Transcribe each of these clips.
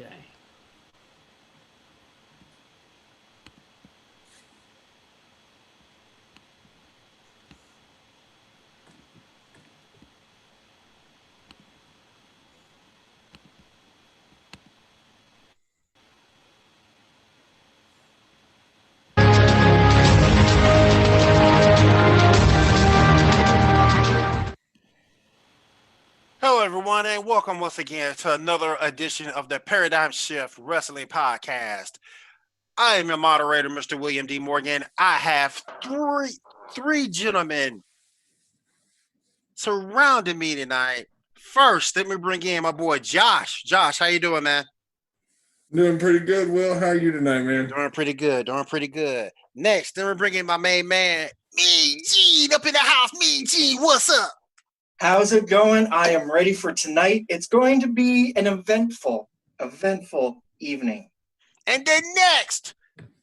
Okay. Hello, everyone, and welcome once again to another edition of the Paradigm Shift Wrestling Podcast. I am your moderator, Mr. William D. Morgan. I have three gentlemen surrounding me tonight. First, let me bring in my boy Josh. Josh, how you doing, man? Doing pretty good, Will. How are you tonight, man? Doing pretty good. Next, let me bring in my main man, Mean Gene, up in the house. Mean Gene, what's up? How's it going? I am ready for tonight. It's going to be an eventful evening. And then next,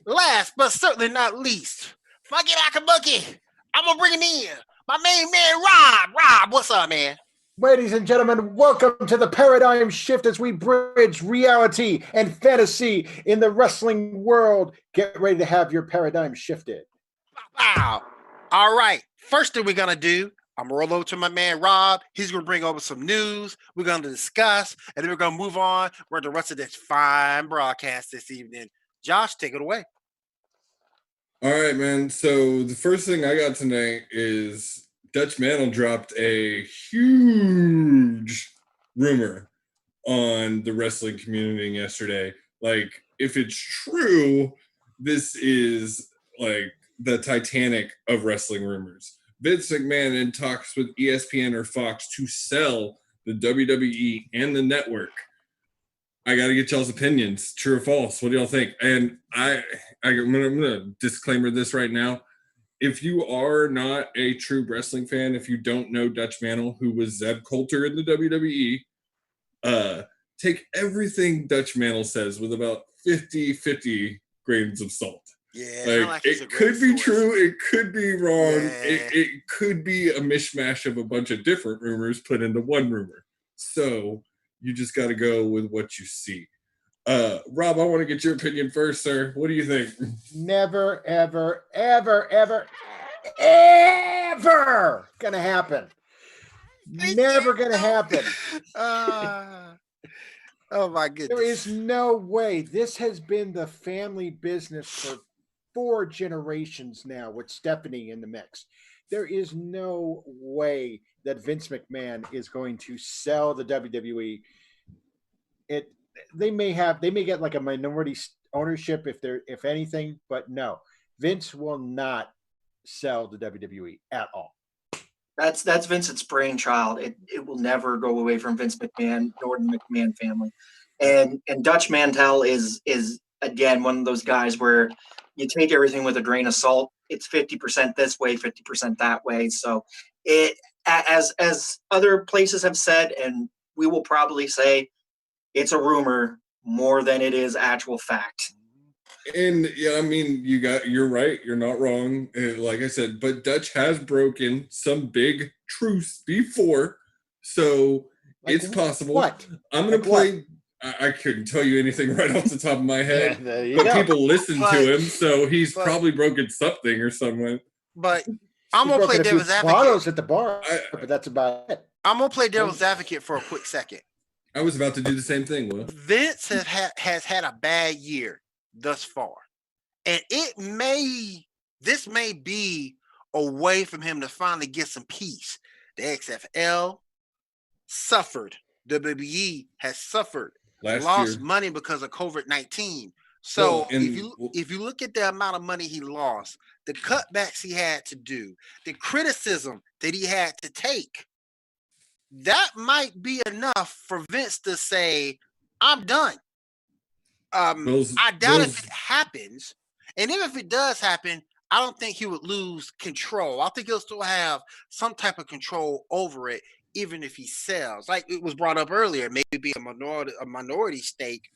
last but certainly not least, Funky Like a Bucky, I'm going to bring him in. My main man, Rob. Rob, what's up, man? Ladies and gentlemen, welcome to the Paradigm Shift as we bridge reality and fantasy in the wrestling world. Get ready to have your paradigm shifted. Wow. All right. First thing we're going to do, I'm going to roll over to my man, Rob. He's going to bring over some news. We're going to discuss, and then we're going to move on with the rest of this fine broadcast this evening. Josh, take it away. All right, man. So the first thing I got tonight is Dutch Mantle dropped a huge rumor on the wrestling community yesterday. Like, if it's true, this is like the Titanic of wrestling rumors. Vince McMahon in talks with ESPN or Fox to sell the WWE and the network. I got to get y'all's opinions. True or false? What do y'all think? And I'm going to disclaimer this right now. If you are not a true wrestling fan, if you don't know Dutch Mantle, who was Zeb Coulter in the WWE, take everything Dutch Mantle says with about 50 grains of salt. Yeah, like it could be true, it could be wrong, it could be a mishmash of a bunch of different rumors put into one rumor. So you just got to go with what you see. Rob, I want to get your opinion first, sir. What do you think? Never, ever gonna happen. Never gonna happen. Oh my goodness. There is no way. This has been the family business for 4 generations now with Stephanie in the mix. There is no way that Vince McMahon is going to sell the WWE. They may get like a minority ownership if anything, but no, Vince will not sell the WWE at all. That's Vincent's brainchild. It will never go away from Vince McMahon nor the McMahon family. And Dutch Mantel is again one of those guys where you take everything with a grain of salt. It's 50% this way, 50% that way. So it, as other places have said, and we will probably say, it's a rumor more than it is actual fact. And yeah, I mean, you're right. You're not wrong. Like I said, but Dutch has broken some big truths before, so like, it's possible. What? I'm gonna play. I couldn't tell you anything right off the top of my head, but people listen to him, so he's probably broken something or someone. But I'm gonna play devil's advocate at the bar, but that's about it. I'm gonna play devil's advocate for a quick second. I was about to do the same thing, Will. Vince has had a bad year thus far, and this may be a way for him to finally get some peace. The XFL suffered. WWE has suffered. Lost money because of COVID-19. So if you look at the amount of money he lost, the cutbacks he had to do, the criticism that he had to take, that might be enough for Vince to say, I'm done. I doubt if it happens. And even if it does happen, I don't think he would lose control. I think he'll still have some type of control over it, even if he sells. Like it was brought up earlier, maybe a minority stake.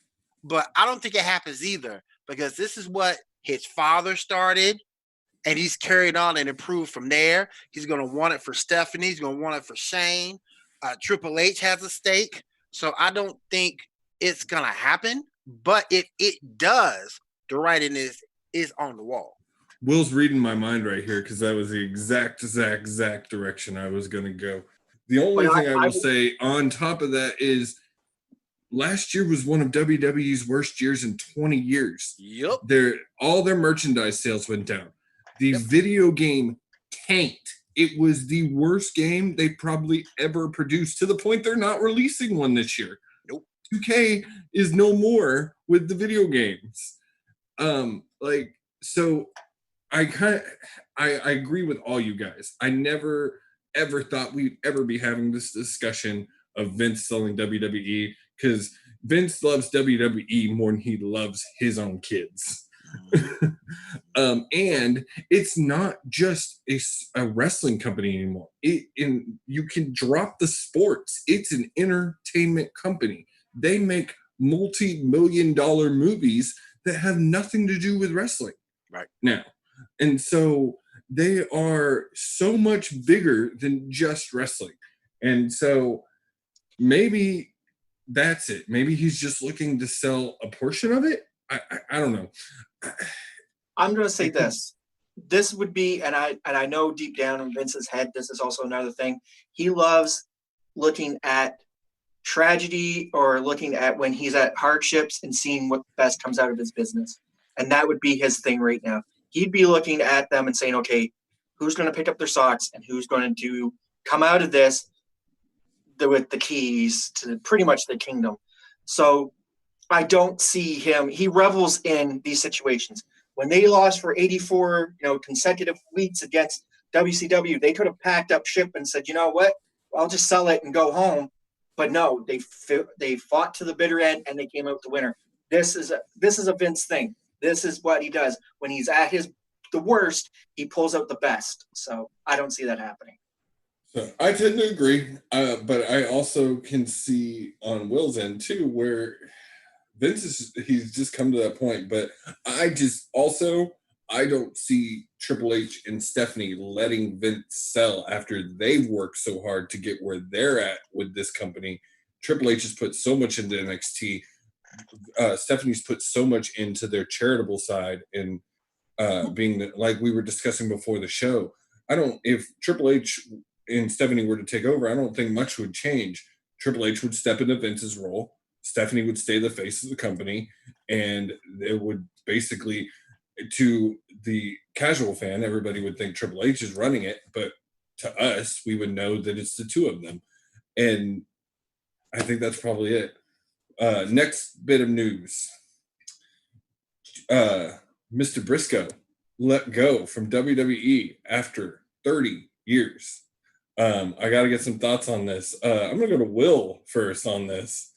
But I don't think it happens either, because this is what his father started, and he's carried on and improved from there. He's going to want it for Stephanie. He's going to want it for Shane. Triple H has a stake. So I don't think it's gonna happen, but if it does, the writing is on the wall. Will's reading my mind right here because that was the exact direction I was going to go. The only thing I will say on top of that is last year was one of WWE's worst years in 20 years. Yep. All their merchandise sales went down. The video game tanked. It was the worst game they probably ever produced, to the point they're not releasing one this year. Nope. 2K is no more with the video games. So I agree with all you guys. I never ever thought we'd ever be having this discussion of Vince selling WWE, because Vince loves WWE more than he loves his own kids. And it's not just a wrestling company anymore. You can drop the sports. It's an entertainment company. They make multi-million-dollar movies that have nothing to do with wrestling right now. And so they are so much bigger than just wrestling. And so maybe that's it. Maybe he's just looking to sell a portion of it. I don't know. I'm going to say this. This would be, and I know deep down in Vince's head, this is also another thing. He loves looking at tragedy or looking at when he's at hardships and seeing what best comes out of his business. And that would be his thing right now. He'd be looking at them and saying, okay, who's going to pick up their socks and who's going to come out of this with the keys to pretty much the kingdom. So I don't see him. He revels in these situations. When they lost for 84, consecutive weeks against WCW, they could have packed up ship and said, you know what, I'll just sell it and go home. But no, they fought to the bitter end and they came out the winner. This is a Vince thing. This is what he does. When he's at the worst, he pulls out the best. So I don't see that happening. So I tend to agree, but I also can see on Will's end too, where Vince he's just come to that point. But I don't see Triple H and Stephanie letting Vince sell after they've worked so hard to get where they're at with this company. Triple H has put so much into NXT. Stephanie's put so much into their charitable side and being like we were discussing before the show. If Triple H and Stephanie were to take over, I don't think much would change. Triple H would step into Vince's role. Stephanie would stay the face of the company, and it would basically, to the casual fan, everybody would think Triple H is running it, but to us, we would know that it's the two of them. And I think that's probably it. Next bit of news. Mr. Briscoe let go from WWE after 30 years. I got to get some thoughts on this. I'm going to go to Will first on this,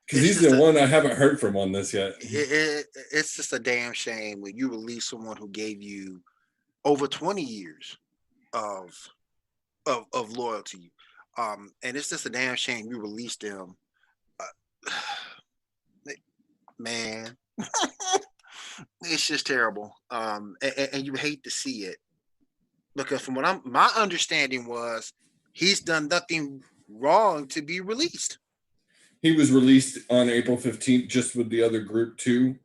because he's the one I haven't heard from on this yet. It's just a damn shame when you release someone who gave you over 20 years of loyalty. And it's just a damn shame you released them. Man, it's just terrible. And you hate to see it, because from what my understanding was, he's done nothing wrong to be released. He was released on April 15th, just with the other group too,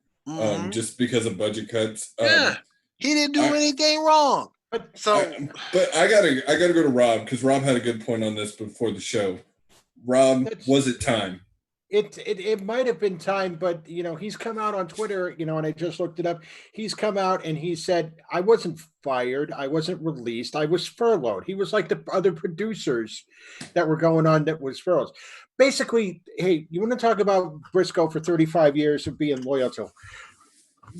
just because of budget cuts. Yeah, he didn't do anything wrong. But I gotta go to Rob, because Rob had a good point on this before the show. Rob, was it time? It might have been time, but he's come out on Twitter, and I just looked it up. He's come out and he said, I wasn't fired, I wasn't released, I was furloughed. He was like the other producers that were going on that was furloughed. Basically, hey, you want to talk about Briscoe for 35 years of being loyal to?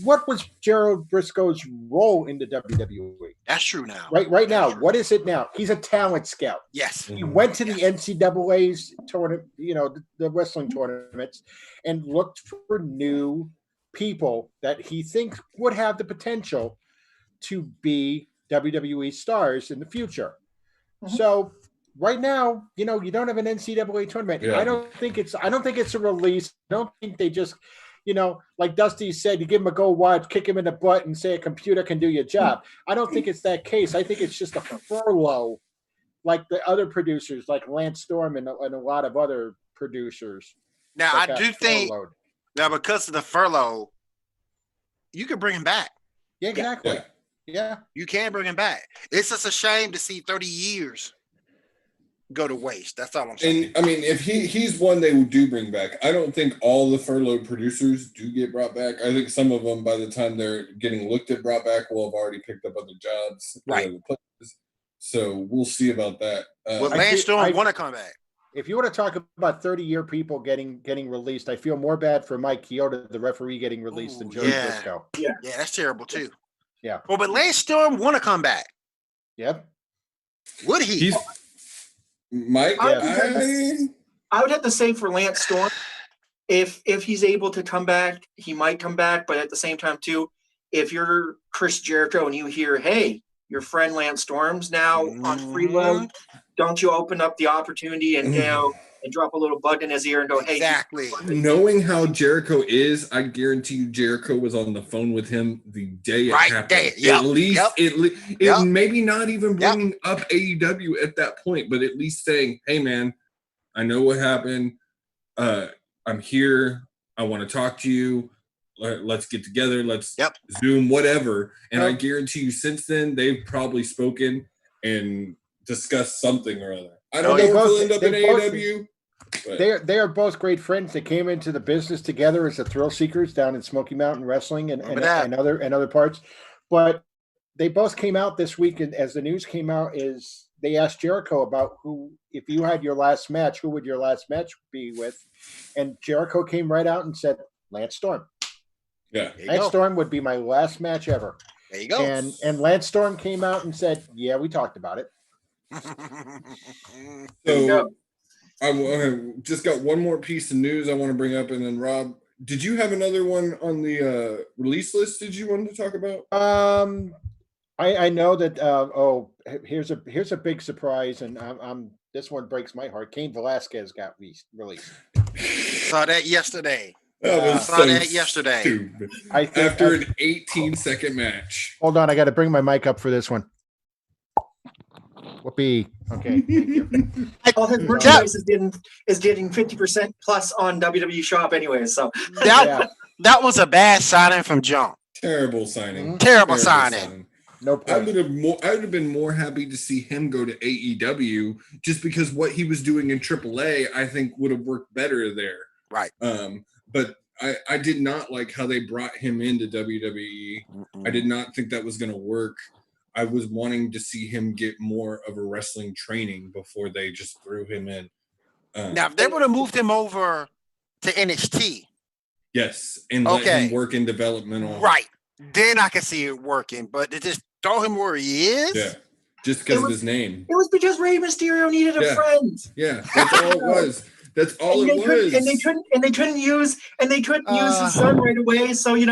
What was Gerald Briscoe's role in the WWE? That's true now. Right now, what is it now? He's a talent scout. Yes. He went to the NCAA's tournament, the wrestling tournaments, and looked for new people that he thinks would have the potential to be WWE stars in the future. Mm-hmm. So right now, you don't have an NCAA tournament. Yeah. I don't think it's a release. I don't think they just, like Dusty said, you give him a go watch, kick him in the butt, and say a computer can do your job. I don't think it's that case. I think it's just a furlough, like the other producers, like Lance Storm and a lot of other producers. Now that I got do think furloughed. now because of the furlough, you can bring him back. Yeah, exactly. Yeah. Yeah. You can bring him back. It's just a shame to see 30 years go to waste. That's all I'm saying. And I mean, if he's one they do bring back. I don't think all the furloughed producers do get brought back. I think some of them, by the time they're getting looked at brought back, will have already picked up other jobs in Right. other places. So we'll see about that. Will I Lance feel- Storm I- want to come back? If you want to talk about 30-year people getting released, I feel more bad for Mike Chioda, the referee, getting released than Ooh, Joey yeah. Briscoe. Yeah, that's terrible too. Yeah. Well, but Lance Storm want to come back. Yep. Would he? He's Mike. Yeah. I would have to say for Lance Storm, if he's able to come back, he might come back. But at the same time, too, if you're Chris Jericho and you hear, hey, your friend Lance Storm's now on freeload, don't you open up the opportunity and and drop a little bug in his ear and go, hey, Exactly. Knowing how Jericho is, I guarantee you Jericho was on the phone with him the day it Right happened. there. Yep. At least Yep. it maybe not even bringing up AEW at that point, but at least saying, hey man, I know what happened. I'm here. I want to talk to you. Let's get together. Let's Zoom, whatever. And I guarantee you since then they've probably spoken and discussed something or other. I don't know if they'll end up in AEW. They are both great friends. They came into the business together as the Thrill Seekers down in Smoky Mountain Wrestling and other parts. But they both came out this week, and as the news came out, is they asked Jericho about who, if you had your last match, who would your last match be with? And Jericho came right out and said, Lance Storm. Yeah, Lance Storm would be my last match ever. There you go. And Lance Storm came out and said, yeah, we talked about it. So I just got one more piece of news I want to bring up, and then Rob, did you have another one on the release list? Did you want to talk about? I know that. Here's a big surprise, and I'm this one breaks my heart. Cain Velasquez got released. Saw that yesterday. Saw that yesterday. Stupid. After an 18-second match. Hold on, I got to bring my mic up for this one. Whoopee. Okay, thank you. All his merchandise is getting 50% plus on WWE Shop anyway. So that was a bad signing from John. Terrible signing. Mm-hmm. Terrible signing. No point. I would have been more happy to see him go to AEW just because what he was doing in AAA, I think would have worked better there. Right. But I did not like how they brought him into WWE. I did not think that was going to work. I was wanting to see him get more of a wrestling training before they just threw him in. Now, if they would have moved him over to NXT. Yes, and let him work in developmental. Right. Then I can see it working. But to just throw him where he is? Yeah. Just because of his name. It was because Rey Mysterio needed a friend. Yeah, that's all it was. That's all it was. And they couldn't use his son right away. So you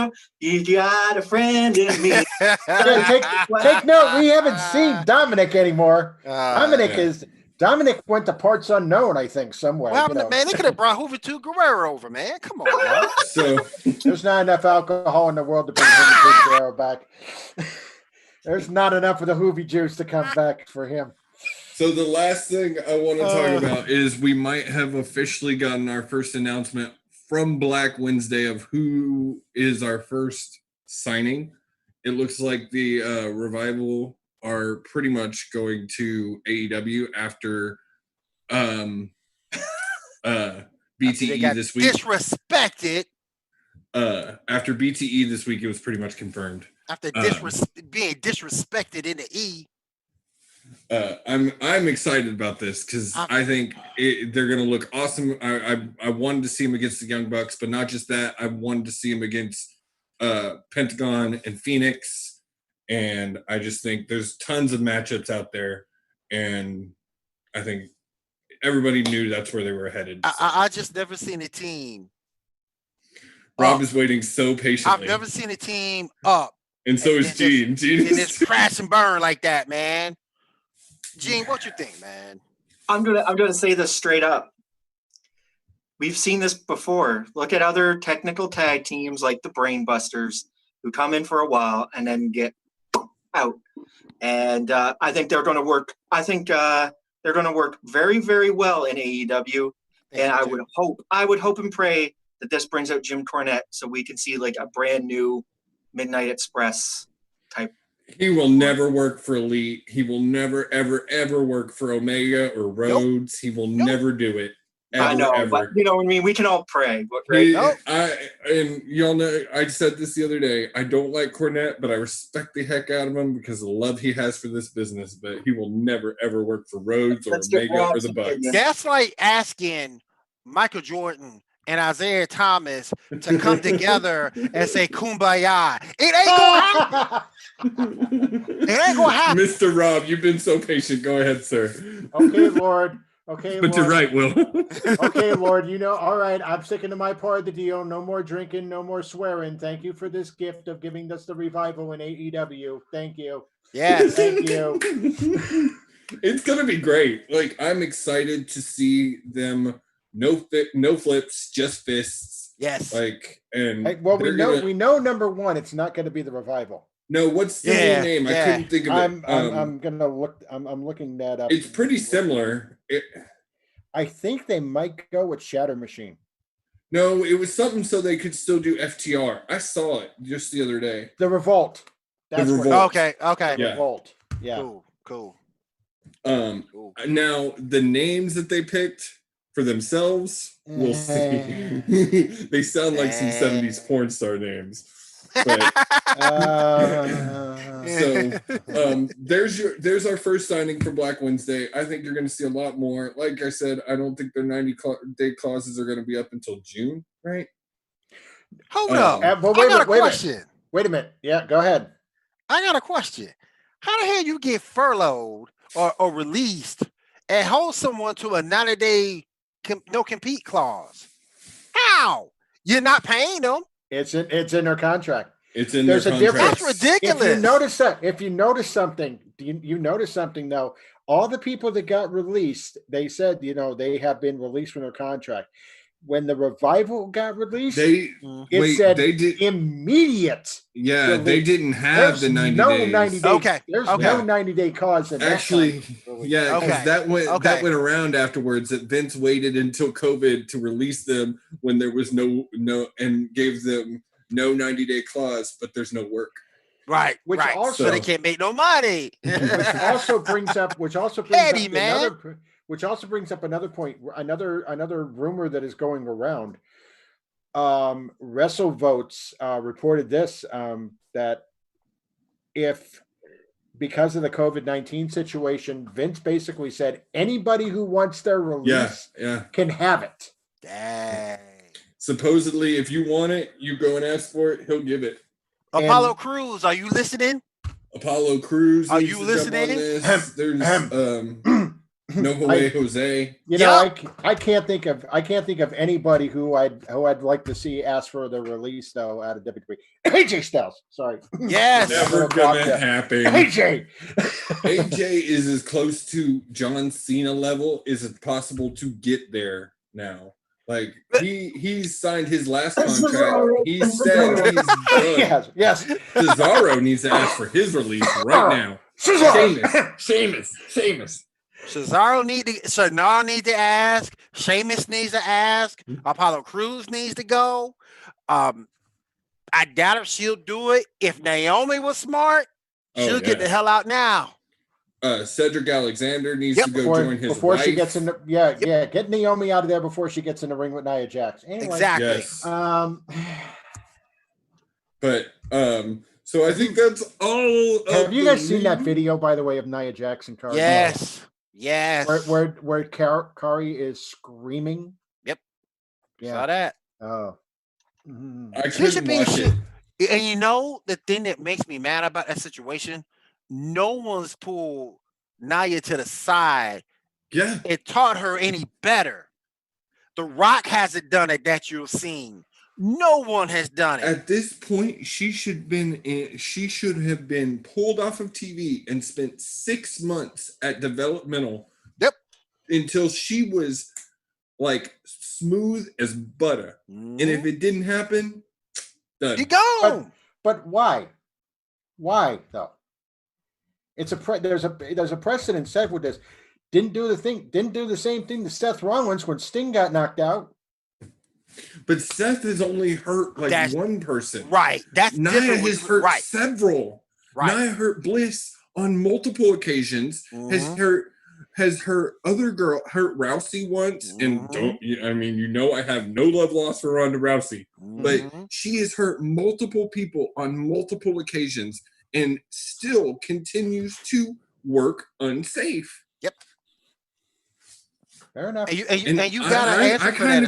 got a friend in me. Take note. We haven't seen Dominic anymore. Dominic went to parts unknown, I think, somewhere. Well, man, they could have brought Juventud Guerrero over, man. Come on, man. So there's not enough alcohol in the world to bring Juventud Guerrero back. There's not enough of the Hoovy juice to come back for him. So the last thing I want to talk about is we might have officially gotten our first announcement from Black Wednesday of who is our first signing. It looks like the Revival are pretty much going to AEW after BTE this week. Disrespected. After BTE this week, it was pretty much confirmed. After being disrespected in the E. I'm excited about this because I think they're going to look awesome. I wanted to see him against the Young Bucks, but not just that. I wanted to see him against Pentagon and Phoenix, and I just think there's tons of matchups out there, and I think everybody knew that's where they were headed. I just never seen a team. Rob is waiting so patiently. I've never seen a team up. And so is Gene. Gene and it's crash and burn like that, man. Gene, what you think, man? I'm gonna say this straight up. We've seen this before. Look at other technical tag teams like the Brainbusters, who come in for a while and then get out. And I think they're going to work. I think they're going to work very, very well in AEW. And I would hope and pray that this brings out Jim Cornette so we can see like a brand new Midnight Express type. He will never work for Elite. He will never, ever, ever work for Omega or Rhodes. He will never do it. Ever, I know, ever. but you know what I mean? We can all pray, right? And y'all know, I said this the other day. I don't like Cornette, but I respect the heck out of him because of the love he has for this business. But he will never, ever work for Rhodes or Omega or the Bucks. That's like asking Michael Jordan and Isaiah Thomas to come together and say "Kumbaya." It ain't gonna happen. It ain't gonna happen. Mr. Rob, you've been so patient. Go ahead, sir. Okay, Lord. Okay, but Lord. You're right, Will. Okay, Lord. All right. I'm sticking to my part of the deal. No more drinking. No more swearing. Thank you for this gift of giving us the revival in AEW. Thank you. Yes. Thank you. It's gonna be great. Like, I'm excited to see them. No flips, just fists. Yes. Like, and we know number one, it's not going to be the revival. No, what's the new name? I couldn't think of it. I'm gonna look. I'm looking that up. It's pretty similar. I think they might go with Shatter Machine. No, it was something so they could still do FTR. I saw it just the other day. The Revolt. That's the Revolt. Okay. Yeah. Revolt. Yeah. Cool. Now the names that they picked for themselves, we'll see. They sound like some 70s porn star names. But, there's our first signing for Black Wednesday. I think you're going to see a lot more. Like I said, I don't think their 90-day clauses are going to be up until June, right? Hold up. I got a question. Wait a minute. Yeah, go ahead. I got a question. How the hell you get furloughed or released and hold someone to a 90-day no compete clause? How? You're not paying them. It's in their contract. It's in their contract. That's ridiculous. If you notice something, you notice something though. All the people that got released, they said, they have been released from their contract. When the revival got released, it said they did immediate. Yeah, release. They didn't have the 90 days. 90 days. Okay. There's no 90-day clause. Actually, because that went around afterwards. That Vince waited until COVID to release them when there was no and gave them no 90-day clause, but there's no work. Right. Also, so they can't make no money. Which also brings up another point, another rumor that is going around. WrestleVotes reported this, that if because of the COVID-19 situation, Vince basically said anybody who wants their release can have it. Dang. Supposedly, if you want it, you go and ask for it, he'll give it. Apollo Crews, are you listening? Apollo Crews, are you listening? There's No way, Jose. I can't think of anybody who I'd like to see ask for the release though out of WWE. AJ Styles, sorry. Yes, never gonna happen. AJ is as close to John Cena level as it's possible to get there now. Like he's signed his last contract. He said he's done. Yes. Cesaro needs to ask for his release right now. Sheamus. Cesaro need to ask. Sheamus needs to ask. Apollo Crews needs to go. I doubt if she'll do it. If Naomi was smart, she'll get the hell out now. Cedric Alexander needs to go join his before wife. She gets in the get Naomi out of there before she gets in the ring with Nia Jax. Anyway, exactly. Yes. So I think that's all. Have you guys seen that video, by the way, of Nia Jax and Kari? Yes. Where Kari is screaming. Yep. Yeah. Saw that. Oh. I couldn't watch it. And you know the thing that makes me mad about that situation? No one's pulled Nia to the side. Yeah. It taught her any better. The Rock hasn't done it that you've seen. No one has done it. At this point, she should have been pulled off of TV and spent 6 months at developmental. Yep. Until she was like smooth as butter. And if it didn't happen, done. You go. But why? Why though? There's a precedent set with this. Didn't do the same thing to Seth Rollins when Sting got knocked out. But Seth has only hurt like one person. Right. That's Nia different. has hurt several. Right. Nia hurt Bliss on multiple occasions. Has hurt other girl, hurt Rousey once, and I have no love lost for Ronda Rousey, but she has hurt multiple people on multiple occasions and still continues to work unsafe. Yep. Fair enough. And you gotta answer I kind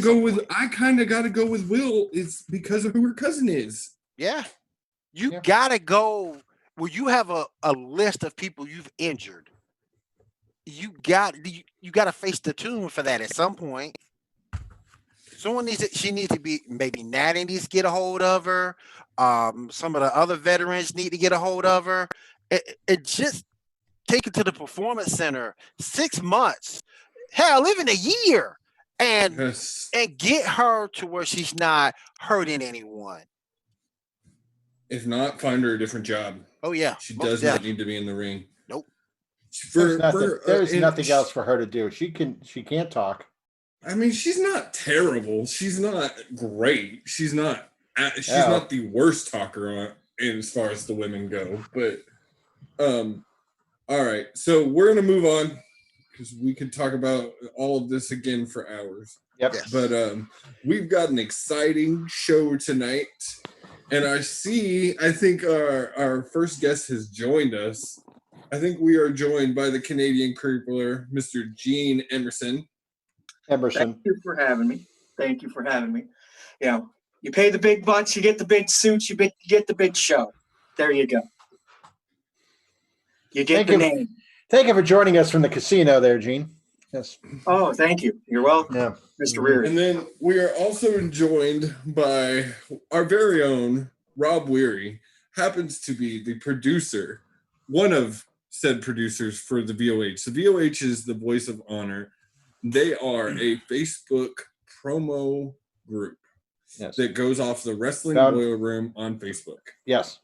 of got to go with Will. It's because of who her cousin is. Yeah. You gotta go. Well, you have a list of people you've injured. You got to face the tune for that at some point. She needs to be, maybe Natty needs to get a hold of her. Some of the other veterans need to get a hold of her. It just take her to the performance center 6 months, hell, even a year, and get her to where she's not hurting anyone. If not, find her a different job. Oh yeah, she does not need to be in the ring. Nope. There's nothing else for her to do. She can't talk. I mean, she's not terrible. She's not great. She's not the worst talker as far as the women go. But all right. So we're gonna move on because we could talk about all of this again for hours. Yep. Yes. But we've got an exciting show tonight. And I think our first guest has joined us. I think we are joined by the Canadian crippler, Mr. Gene Emerson. Thank you for having me. You know, you pay the big bucks, you get the big suits, you get the big show. There you go. You get the name. Thank you for joining us from the casino there, Gene. Yes. Oh, thank you. You're welcome, Mr. Reary. And then we are also joined by our very own Rob Weary, happens to be the producer, one of said producers for the VOH. The VOH is the Voice of Honor. They are a Facebook promo group that goes off the Wrestling Boiler Room on Facebook. Yes.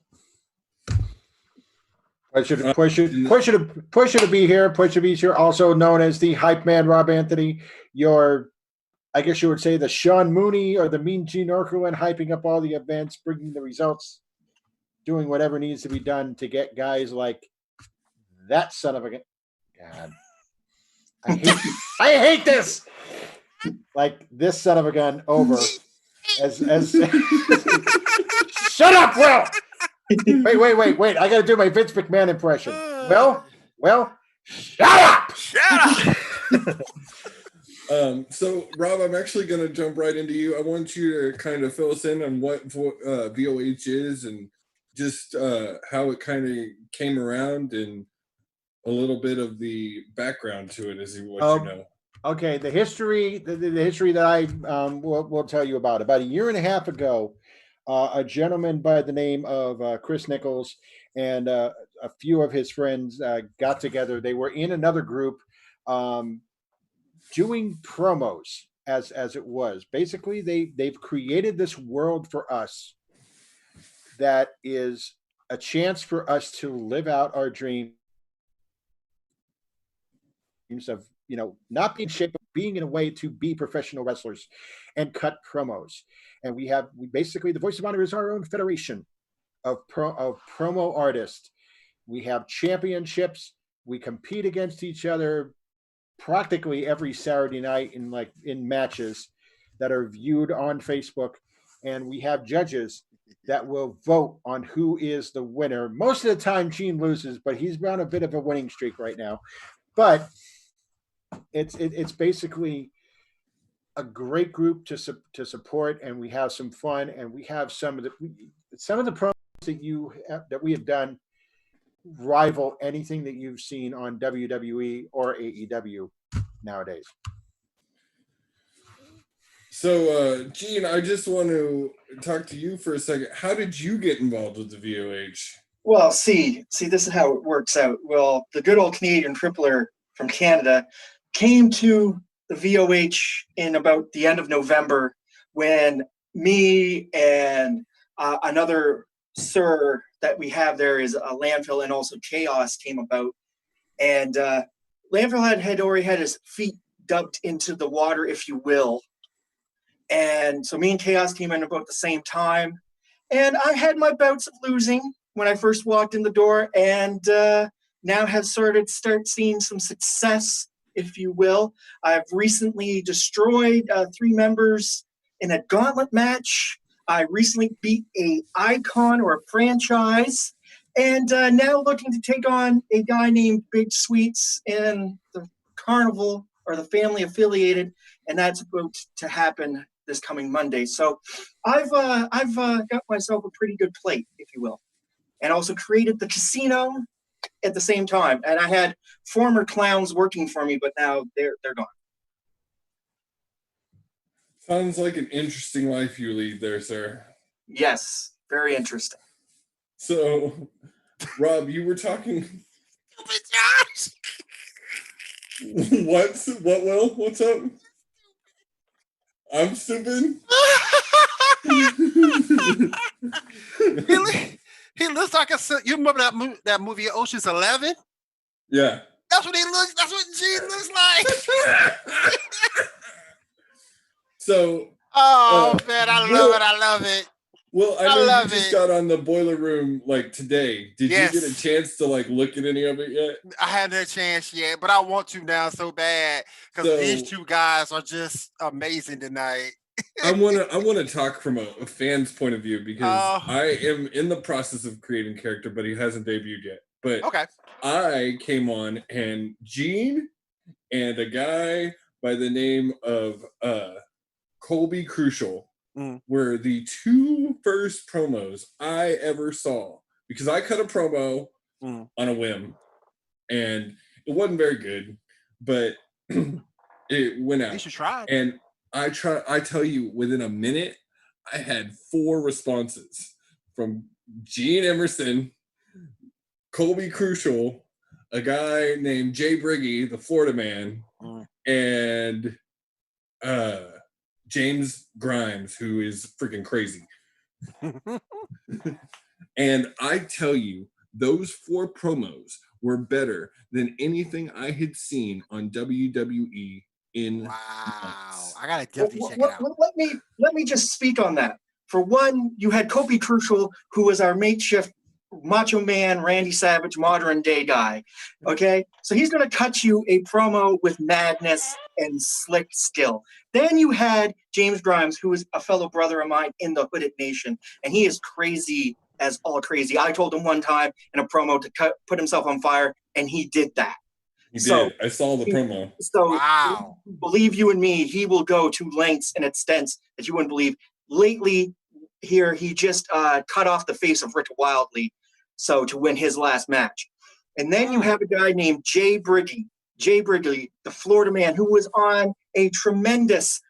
Push you to be here. Push you to be here. Also known as the Hype Man, Rob Anthony. I guess you would say the Sean Mooney or the Mean Gene Orkerlin, hyping up all the events, bringing the results, doing whatever needs to be done to get guys like that son of a God. I hate this. Like this son of a gun over as shut up, Will. Wait. I got to do my Vince McMahon impression. Well, shut up. So, Rob, I'm actually going to jump right into you. I want you to kind of fill us in on what VOH is and just how it kind of came around and a little bit of the background to it as what you know. Okay, the history that I will tell you about a year and a half ago, a gentleman by the name of Chris Nichols and a few of his friends got together. They were in another group doing promos as it was. Basically, they've created this world for us that is a chance for us to live out our dreams of, not being shape, but being in a way to be professional wrestlers and cut promos. And we basically, the Voice of Honor is our own federation of promo artists. We have championships. We compete against each other practically every Saturday night in matches that are viewed on Facebook. And we have judges that will vote on who is the winner. Most of the time, Gene loses, but he's on a bit of a winning streak right now. But it's basically a great group to support, and we have some fun, and we have some of the promos that we have done rival anything that you've seen on WWE or AEW nowadays. So, Gene, I just want to talk to you for a second. How did you get involved with the VOH? Well, see, this is how it works out. Well, the good old Canadian crippler from Canada came to the VOH in about the end of November when me and another sir that we have there is a landfill and also chaos came about. And Lanfear had already had his feet dumped into the water, if you will. And so me and Chaos came in about the same time. And I had my bouts of losing when I first walked in the door, and now have start seeing some success, if you will. I've recently destroyed 3 members in a gauntlet match. I recently beat a icon or a franchise, and now looking to take on a guy named Big Sweets in the Carnival or the family affiliated, and that's about to happen this coming Monday. So I've got myself a pretty good plate, if you will, and also created the casino at the same time. And I had former clowns working for me, but now they're gone. Sounds like an interesting life you lead there, sir. Yes, very interesting. So, Rob, you were talking. Stupid Josh. What, Will? What's up? I'm stupid? He looks like a. You remember that movie Ocean's 11? Yeah. That's what he looks. That's what Gene looks like. So. Man, I love it. Well, I know you just got on the Boiler Room like today. Did you get a chance to like look at any of it yet? I haven't had a chance yet, but I want to now so bad because these two guys are just amazing tonight. I want to talk from a fan's point of view because I am in the process of creating character, but he hasn't debuted yet. But okay, I came on and Gene and a guy by the name of Colby Crucial were the 2 first promos I ever saw because I cut a promo on a whim and it wasn't very good, but it went out. You should try. And I tell you, within a minute, I had 4 responses from Gene Emerson, Colby Crucial, a guy named Jay Briggy, the Florida man, and James Grimes, who is freaking crazy. And I tell you, those 4 promos were better than anything I had seen on WWE in months. I gotta definitely check it out. Let me just speak on that. For one, you had Kobe Crucial, who was our makeshift Macho Man, Randy Savage, modern day guy. Okay, so he's going to cut you a promo with madness and slick skill. Then you had James Grimes, who is a fellow brother of mine in the Hooded Nation, and he is crazy as all crazy. I told him one time in a promo to put himself on fire, and he did that. He did. I saw the promo. So, believe you and me, he will go to lengths and extents that you wouldn't believe. Lately, here he just cut off the face of Rick Wildley, so to win his last match. And then you have a guy named Jay Briggy, the Florida man, who was on a tremendous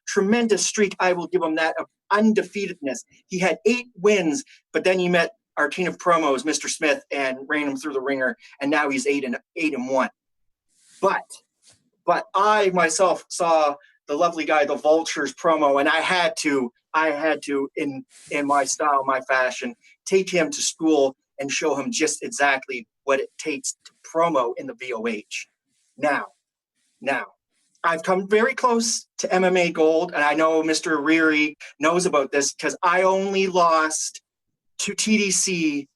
streak. I will give him that, of undefeatedness. He had 8 wins, but then he met our king of promos, Mr. Smith, and ran him through the ringer, and now he's 8-1. But I myself saw the lovely guy, the Vultures promo, and I had to in my style, my fashion, take him to school and show him just exactly what it takes to promo in the VOH. Now, I've come very close to MMA Gold, and I know Mr. Reary knows about this because I only lost to TDC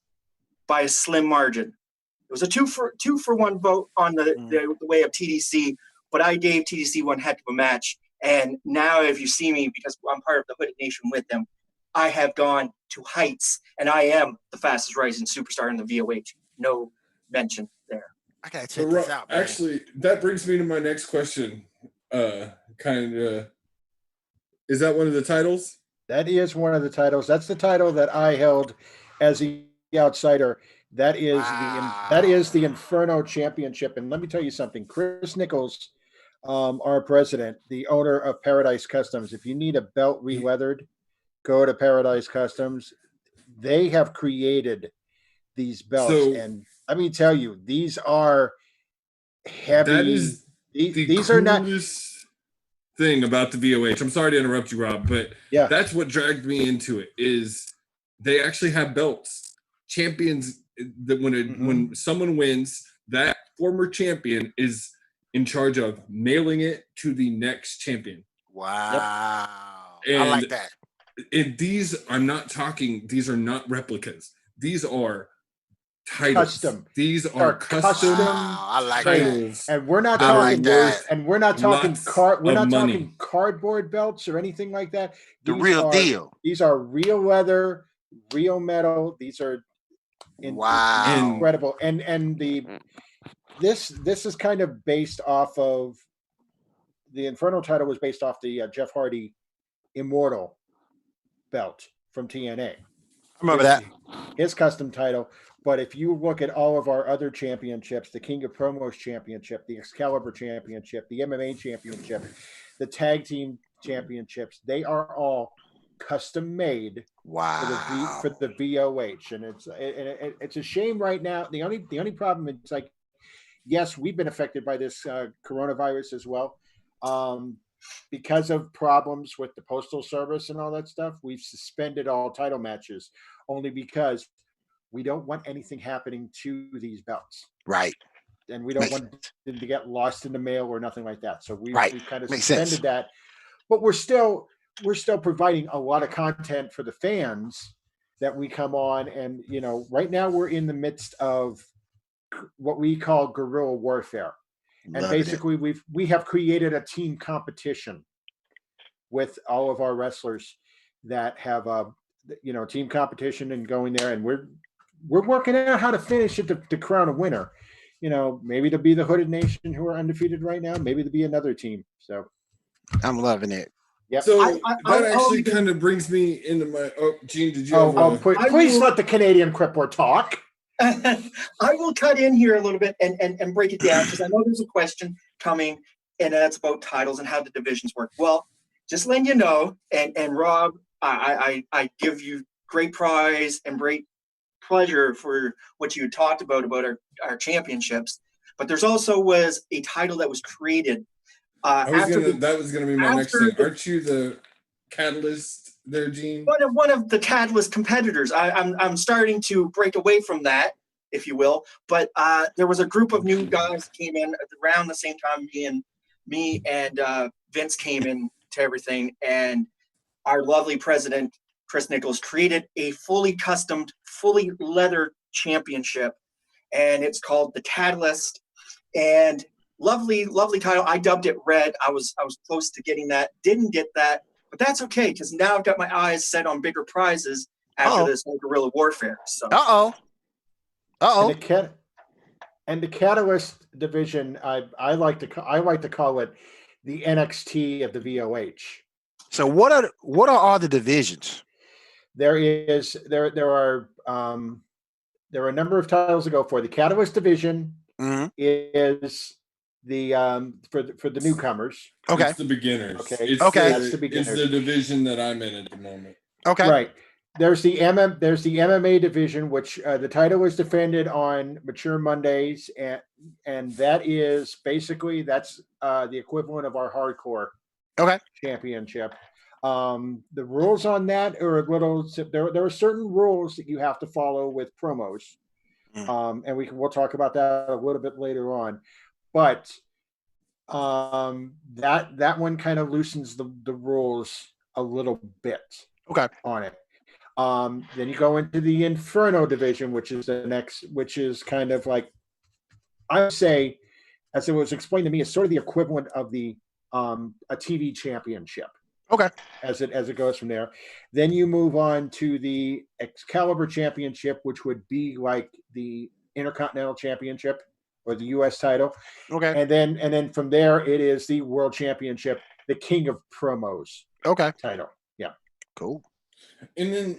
by a slim margin. It was a 2-for-1 vote on the way of TDC, but I gave TDC one heck of a match. And now if you see me, because I'm part of the Hooded Nation with them, I have gone to heights, and I am the fastest rising superstar in the VOH. No mention there. I gotta check this out, man. Actually, that brings me to my next question. Is that one of the titles? That is one of the titles. That's the title that I held as the outsider. That is the Inferno Championship. And let me tell you something. Chris Nichols, our president, the owner of Paradise Customs. If you need a belt re-leathered, go to Paradise Customs. They have created these belts, and let me tell you, these are heavy. That is these are not thing about the VOH. I'm sorry to interrupt you, Rob, but that's what dragged me into it. Is they actually have belts, champions. That when someone wins, that former champion is in charge of mailing it to the next champion. Wow. I And like that. these, I'm not talking, these are not replicas. These are titles. Custom. These are custom Wow, I like that. titles. And we're not that are talking that. and we're not talking lots we're of not money. talking cardboard belts or anything like that. The real deal. These are real leather, real metal. These are Wow. incredible. And this is kind of based off of the Inferno title was based off the Jeff Hardy Immortal belt from TNA. I remember that. His custom title. But if you look at all of our other championships, the King of Promos Championship, the Excalibur Championship, the MMA Championship, the Tag Team Championships, they are all custom made Wow. for the VOH. And it's a shame right now. The only problem is, like, yes, we've been affected by this coronavirus as well. Because of problems with the postal service and all that stuff, we've suspended all title matches only because we don't want anything happening to these belts. Right. And we don't want them to get lost in the mail or nothing like that. So we've kind of Makes suspended sense. that. But we're still providing a lot of content for the fans that we come on. And, you know, right now we're in the midst of what we call guerrilla warfare. And basically we have created a team competition with all of our wrestlers that have team competition and going there, and we're working out how to finish it to crown a winner. You know, maybe to be the Hooded Nation, who are undefeated right now, maybe to be another team. So I'm loving it. Yep. So that actually kind of brings me into my. Oh, Gene, did you? Please let the Canadian Cripper talk. I will cut in here a little bit and break it down, because I know there's a question coming, and that's about titles and how the divisions work. Well, just letting you know, and Rob, I give you great prize and great pleasure for what you talked about our championships. But there's also was a title that was created. That was gonna be my next thing. Aren't you the catalyst there, Gene? One of the catalyst competitors. I'm starting to break away from that, if you will. But there was a group of new guys that came in around the same time me and Vince came in to everything, and our lovely president Chris Nichols created a fully customed, fully leather championship, and it's called the Catalyst. And lovely title. I dubbed it Red. I was close to getting that. Didn't get that, but that's okay, because now I've got my eyes set on bigger prizes after this whole guerrilla warfare. So. And the Catalyst division, I like to call it the NXT of the VOH. So what are all the divisions? There are a number of titles to go for. The Catalyst division is the for the newcomers. Okay, it's the beginners. Okay, that's the beginners. It's the division that I'm in at the moment. Okay, right. There's the MMA division, which the title is defended on Mature Mondays, and that is basically the equivalent of our Hardcore championship. The rules on that are a little. There are certain rules that you have to follow with promos, and we'll talk about that a little bit later on. But that one kind of loosens the rules a little bit. On it. Then you go into the Inferno division, which is the next, which is kind of like, I would say, as it was explained to me, it's sort of the equivalent of the a TV championship. As it goes from there. Then you move on to the Excalibur Championship, which would be like the Intercontinental Championship or the US title. And then from there it is the World Championship, the King of Promos title. Yeah. Cool. And then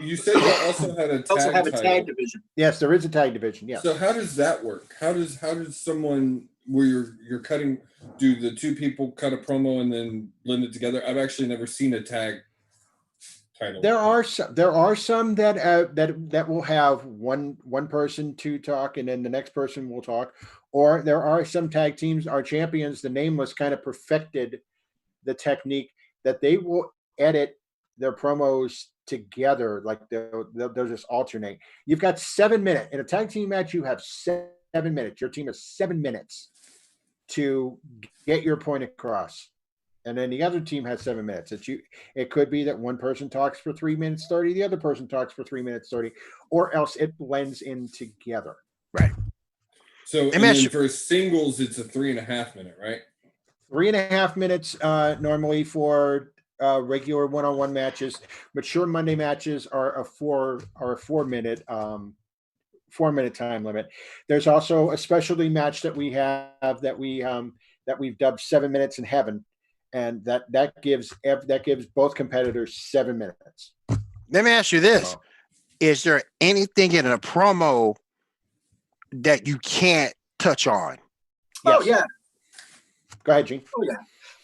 you said you also had a tag division. Yes, there is a tag division. Yeah. So how does that work? How does someone where you're cutting? Do the two people cut a promo and then blend it together? I've actually never seen a tag title. There are some that will have one person to talk and then the next person will talk, or there are some tag teams. Our champions, the Nameless, kind of perfected the technique that they will edit their promos together, like they'll just alternate. You've got 7 minutes in a tag team match. You have 7 minutes. Your team has 7 minutes to get your point across. And then the other team has 7 minutes. It could be that one person talks for 3 minutes 30, the other person talks for 3 minutes 30, or else it blends in together. Right. So, and then for singles, it's a 3.5 minute, right? 3.5 minutes normally for regular one-on-one matches. Mature Monday matches are a 4-minute 4-minute time limit. There's also a specialty match that we have that we've dubbed 7 minutes in heaven, and that gives both competitors 7 minutes. Let me ask you this: is there anything in a promo that you can't touch on? Yes. Oh yeah. Go ahead, Gene. Oh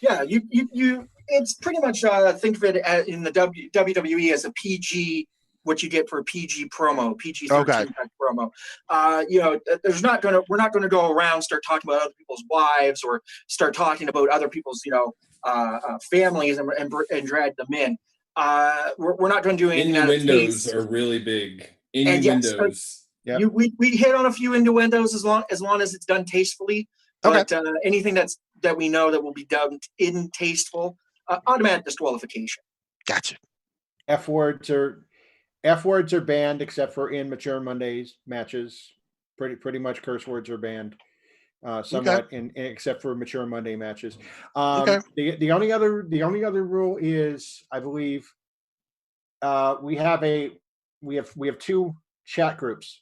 yeah. You. It's pretty much think of it in the WWE as a PG. What you get for a PG promo, PG-13 type promo. We're not gonna go around start talking about other people's wives or start talking about other people's families and drag them in. We're not going to do anything. Innuendos are really big. Innuendos. Yes, we hit on a few innuendos as long as it's done tastefully. But anything that we know that will be done in tasteful, automatic disqualification. Gotcha. F words are banned except for in Mature Mondays matches. Pretty much curse words are banned. Somewhat except for Mature Monday matches. The only other rule is, I believe, we have 2 chat groups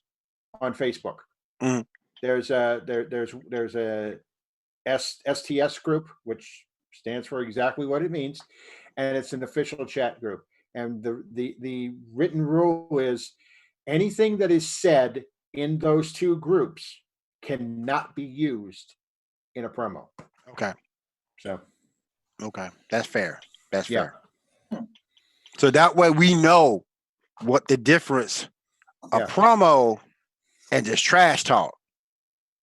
on Facebook. Mm-hmm. There's a STS group, which stands for exactly what it means, and it's an official chat group. And the written rule is anything that is said in those 2 groups cannot be used in a promo. Okay. So. Okay, that's fair. That's fair. Yeah. So that way we know what the difference of promo and just trash talk.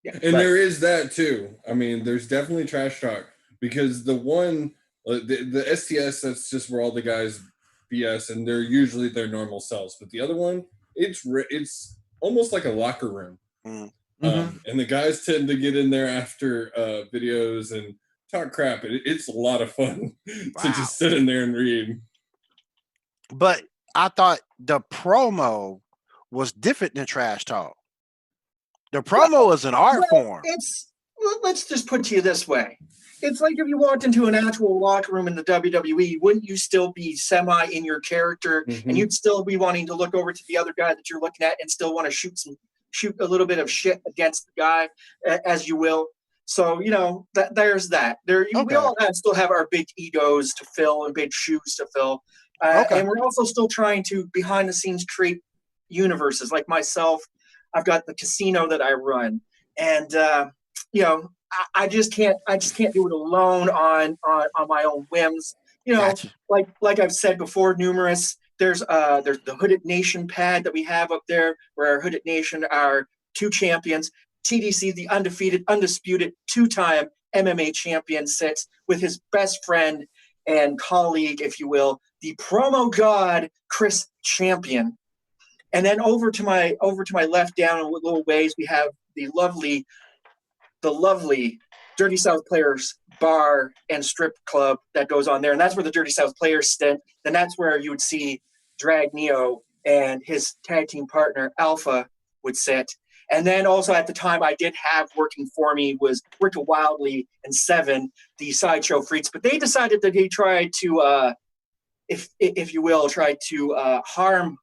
Yeah, and there is that too. I mean, there's definitely trash talk because the STS, that's just where all the guys BS and they're usually their normal selves. But the other one, it's almost like a locker room. Mm-hmm. And the guys tend to get in there after videos and talk crap. It's a lot of fun to just sit in there and read. But I thought the promo was different than trash talk. The promo is an art form. Let's just put it to you this way. It's like if you walked into an actual locker room in the WWE, wouldn't you still be semi in your character, and you'd still be wanting to look over to the other guy that you're looking at and still want to shoot a little bit of shit against the guy, as you will. So there's that. We all still have our big egos to fill and big shoes to fill, and we're also still trying to behind the scenes create universes. Like myself, I've got the casino that I run, and I just can't do it alone on my own whims. Gotcha. like I've said before, numerous. There's the Hooded Nation pad that we have up there, where our Hooded Nation are 2 champions. TDC, the undisputed 2-time MMA champion, sits with his best friend and colleague, if you will, the promo god Chris Champion. And then over to my left, down a little ways, we have the lovely Dirty South Players bar and strip club that goes on there, and that's where the Dirty South Players sit. Then that's where you would see Drag Neo and his tag team partner Alpha would sit. And then also at the time I did have working for me was Ricka Wildly and Seven, the Sideshow Freaks, but they decided that they tried to, if you will, harm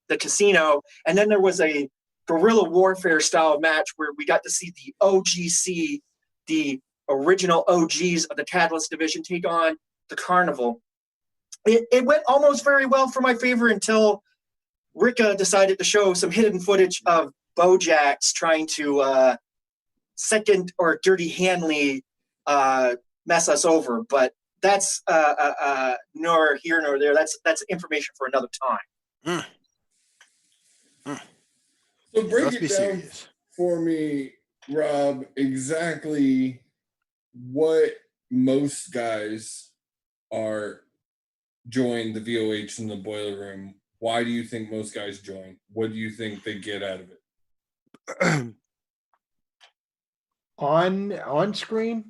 the casino. And then there was a guerrilla warfare style match where we got to see the OGC, the original OGs of the Catalyst division, take on the Carnival. It went almost very well for my favor until Ricka decided to show some hidden footage of Bojack's trying to second or Dirty Hanley mess us over. But that's nor here nor there. That's information for another time. So break it down for me, Rob, exactly what most guys are join the VOH in the boiler room. Why do you think most guys join? What do you think they get out of it? On screen,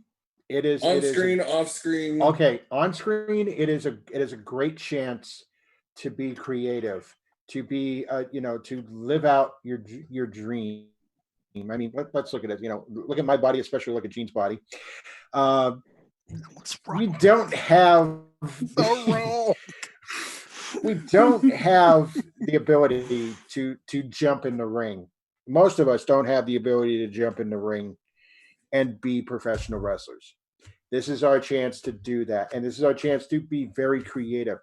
On screen, off screen. okay. On screen, it is a great chance to be creative, to be to live out your dream. I mean, let's look at it. Look at my body, especially look at Gene's body. Uh, What's we wrong? don't have So wrong. we don't have the ability to jump in the ring. Most of us don't have the ability to jump in the ring and be professional wrestlers. This is our chance to do that, and this is our chance to be very creative.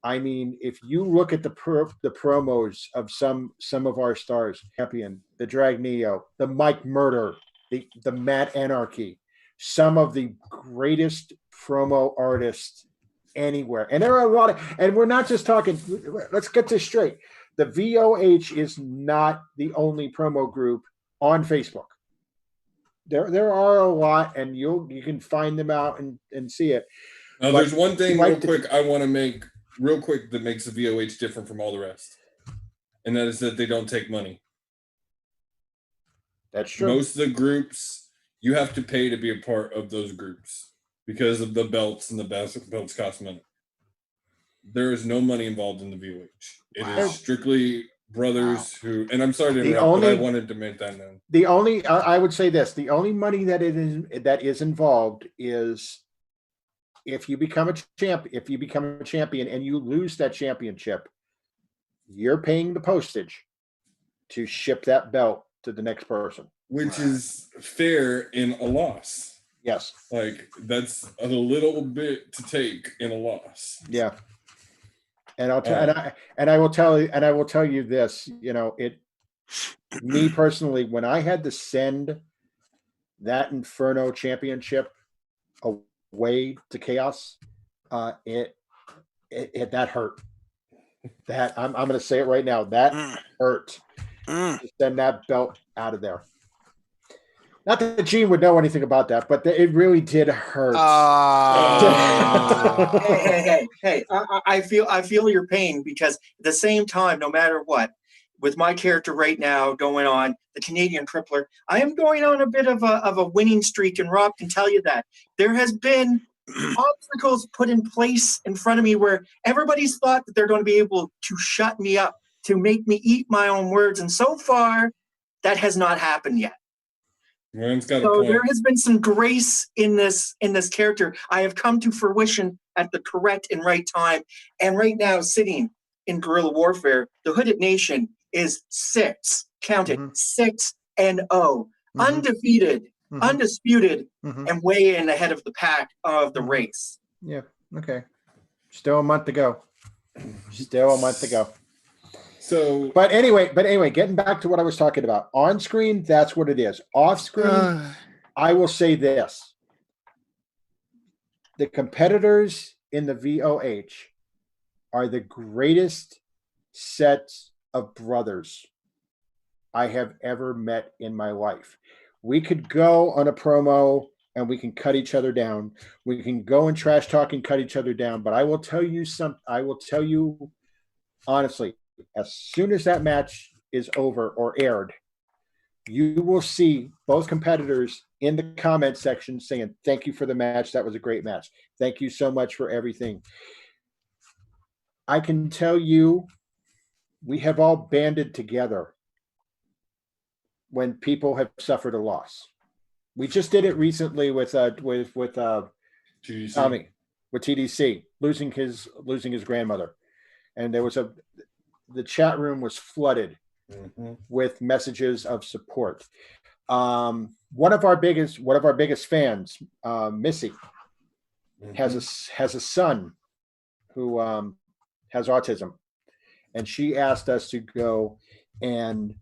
I mean, if you look at the promos of some of our stars, Champion, the Dragneo, the Mike Murder, the Matt Anarchy, some of the greatest promo artists anywhere, and there are a lot of, and we're not just talking. Let's get this straight: the VOH is not the only promo group on Facebook. There are a lot, and you can find them out and see it. Now, But there's one thing like real quick I want to make real quick that makes the VOH different from all the rest, and that is that they don't take money. That's true. Most of the groups, you have to pay to be a part of those groups because of the belts, and the belts cost money. There is no money involved in the VOH. It Wow. is strictly brothers who, and I'm sorry to The interrupt, but I only- wanted to make that known. The only I would say this: the only money that is involved is if you become a champion and you lose that championship, you're paying the postage to ship that belt to the next person. Which is fair in a loss. Yes. Like, that's a little bit to take in a loss. Yeah. And I will tell you this, me personally, when I had to send that Inferno championship away to Chaos, it that hurt. That I'm going to say it right now. That hurt to send that belt out of there. Not that Gene would know anything about that, but it really did hurt. Hey! I feel your pain, because at the same time, no matter what, with my character right now going on the Canadian Crippler, I am going on a bit of a winning streak, and Rob can tell you that there has been obstacles put in place in front of me where everybody's thought that they're going to be able to shut me up, to make me eat my own words, and so far that has not happened yet. Ryan's got a So point. there has been some grace in this character. I have come to fruition at the correct and right time. And right now, sitting in guerrilla warfare, the Hooded Nation is 6, count it, 6-0, undefeated, undisputed, and way in ahead of the pack of the race. Yeah. Okay. Still a month to go. So, But anyway, getting back to what I was talking about. On screen, that's what it is. Off screen, I will say this. The competitors in the VOH are the greatest sets of brothers I have ever met in my life. We could go on a promo and we can cut each other down. We can go and trash talk and cut each other down. But I will tell you honestly, as soon as that match is over or aired, you will see both competitors in the comment section saying, "Thank you for the match. That was a great match. Thank you so much for everything." I can tell you, we have all banded together when people have suffered a loss. We just did it recently with GDC. Tommy, with TDC losing his grandmother, and the chat room was flooded with messages of support. One of our biggest fans, Missy, has a son who has autism, and she asked us to go and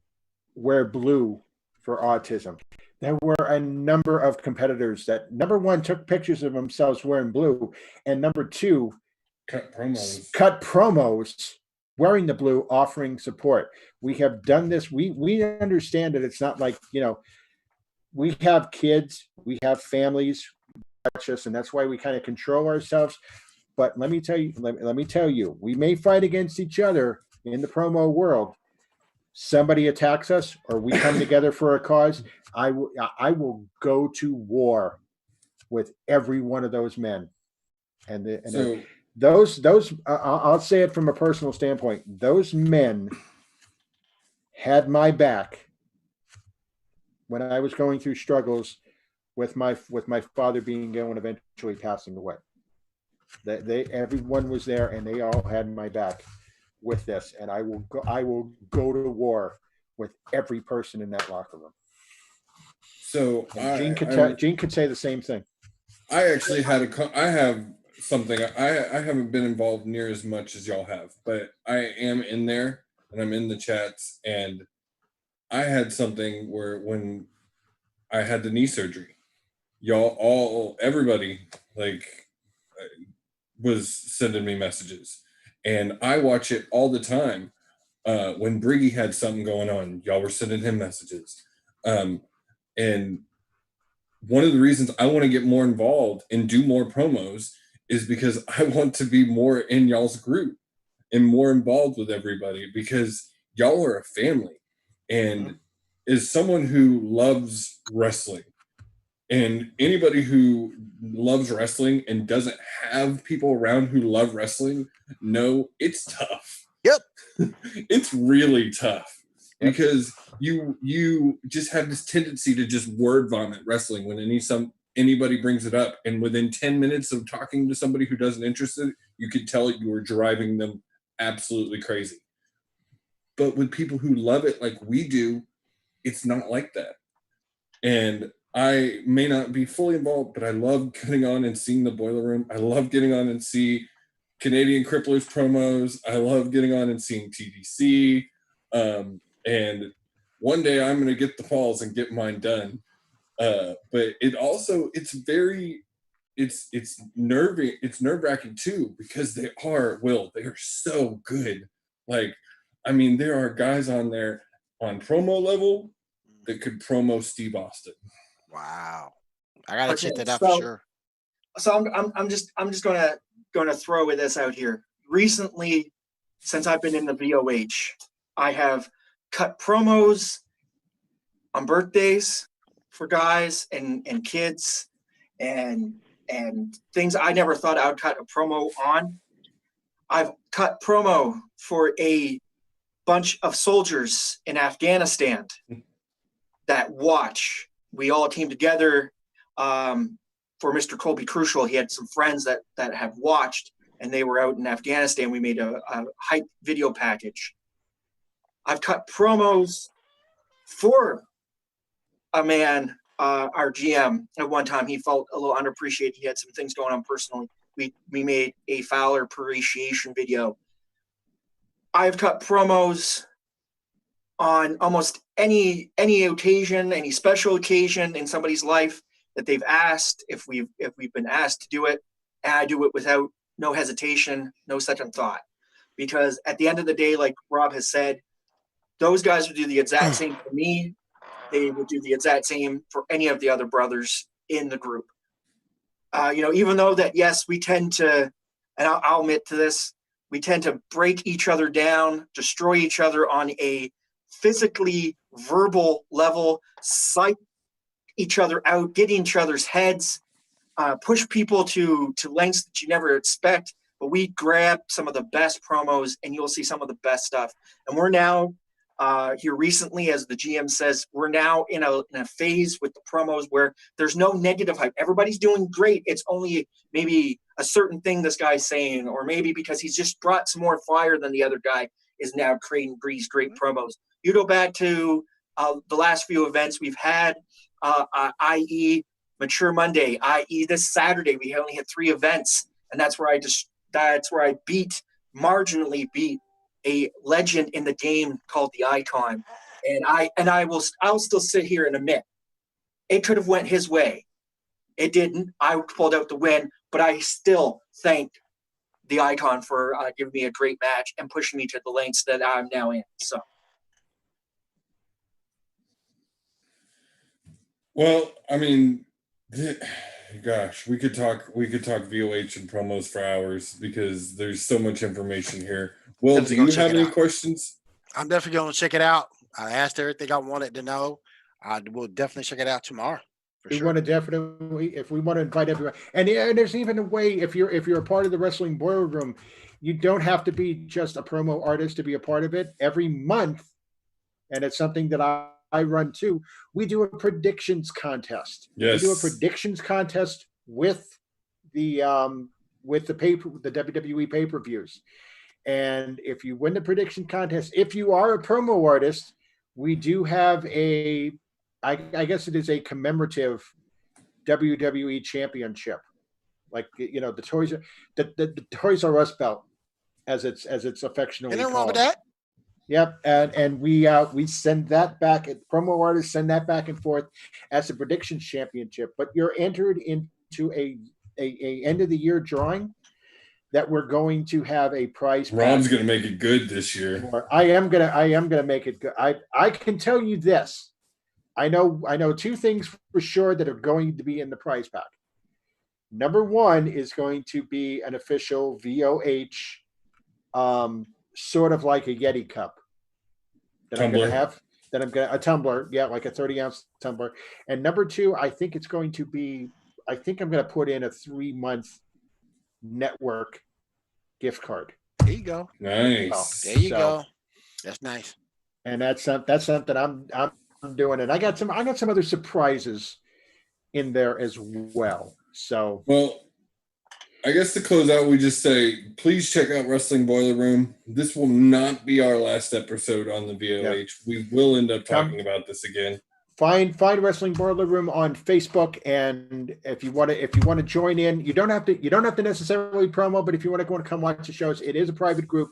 wear blue for autism. There were a number of competitors that, number one, took pictures of themselves wearing blue, and number two, cut promos wearing the blue, offering support. We have done this. We understand that it's not like, we have kids, we have families, and that's why we kind of control ourselves. But let me tell you, we may fight against each other in the promo world, somebody attacks us or we come together for a cause, I will go to war with every one of those men. And those I'll say it from a personal standpoint. Those men had my back when I was going through struggles with my father being ill and eventually passing away. They everyone was there and they all had my back with this, and I will go to war with every person in that locker room. So Gene could say the same thing. I actually I have something. I haven't been involved near as much as y'all have, but I am in there and I'm in the chats, and I had something where when I had the knee surgery, everybody like was sending me messages, and I watch it all the time. When Briggy had something going on, y'all were sending him messages, and one of the reasons I want to get more involved and do more promos is because I want to be more in y'all's group and more involved with everybody, because y'all are a family. And as someone who loves wrestling, and anybody who loves wrestling and doesn't have people around who love wrestling, know it's tough. Yep. It's really tough. Because you just have this tendency to just word vomit wrestling when anybody brings it up, and within 10 minutes of talking to somebody who doesn't interested, you could tell you are driving them absolutely crazy. But with people who love it like we do, it's not like that. And I may not be fully involved, but I love getting on and seeing the Boiler Room. I love getting on and see Canadian Cripplers promos. I love getting on and seeing TDC. And one day I'm going to get the balls and get mine done. But it's nerving. It's nerve-wracking too, because they are so good. Like, I mean, there are guys on there on promo level that could promo Steve Austin. Wow. I got to check that out for sure. So I'm just gonna throw this out here. Recently, since I've been in the VOH, I have cut promos on birthdays for guys and kids and things I never thought I would cut a promo on. I've cut promo for a bunch of soldiers in Afghanistan that watch. We all came together for Mr. Colby Crucial. He had some friends that have watched, and they were out in Afghanistan. We made a hype video package. I've cut promos for a man, our GM, at one time. He felt a little unappreciated. He had some things going on personally. We made a Fowler appreciation video. I've cut promos on almost any occasion, any special occasion in somebody's life that they've asked, if we've been asked to do it, and I do it without no hesitation, no second thought. Because at the end of the day, like Rob has said, those guys would do the exact same for me. They would do the exact same for any of the other brothers in the group. Even though that, yes, we tend to, and I'll admit to this, we tend to break each other down, destroy each other on a physically verbal level, psych each other out, get in each other's heads, push people to lengths that you never expect. But we grab some of the best promos, and you'll see some of the best stuff. And we're now here recently, as the GM says, we're now in a phase with the promos where there's no negative hype. Everybody's doing great. It's only maybe a certain thing this guy's saying, or maybe because he's just brought some more fire than the other guy is now creating these great promos. You go back to the last few events we've had, i.e. Mature Monday, i.e. this Saturday, we only had 3 events, and that's where I marginally beat a legend in the game called the Icon. And I'll still sit here and admit it could have went his way. It didn't. I pulled out the win, but I still thank the Icon for giving me a great match and pushing me to the lengths that I'm now in. So. Well, I mean, gosh, we could talk VOH and promos for hours because there's so much information here. Will, do you have any questions? I'm definitely going to check it out. I asked everything I wanted to know. I will definitely check it out tomorrow. We want to definitely, if we want to invite everyone, and there's even a way if you're a part of the Wrestling Boiler Room, you don't have to be just a promo artist to be a part of it. Every month, and it's something that I run too. We do a predictions contest. Yes. We do a predictions contest with the WWE pay-per-views. And if you win the prediction contest, if you are a promo artist, we do have I guess it is a commemorative WWE championship. Like, the the Toys R Us belt, as it's affectionately Anything called. wrong with that? Yep, and we send that back. Promo artists send that back and forth as a predictions championship. But you're entered into a end of the year drawing that we're going to have a prize. Rob's going to make it good this year. I am gonna make it good. I can tell you this. I know two things for sure that are going to be in the prize pack. Number one is going to be an official VOH, sort of like a Yeti cup that Tumbler. I'm going to have. That I'm going to a tumbler, yeah, like a 30-ounce tumbler. And number two, I think I'm going to put in a 3-month network gift card. There you go. Nice. There you go. That's nice. And that's something I'm doing, and I got some other surprises in there as well. So, well, I guess to close out, we just say, please check out Wrestling Boiler Room. This will not be our last episode on the VOH. Yeah. We will end up talking about this again. Find Wrestling Boiler Room on Facebook, and if you want to join in, you don't have to necessarily promo, but if you want to come watch the shows, it is a private group.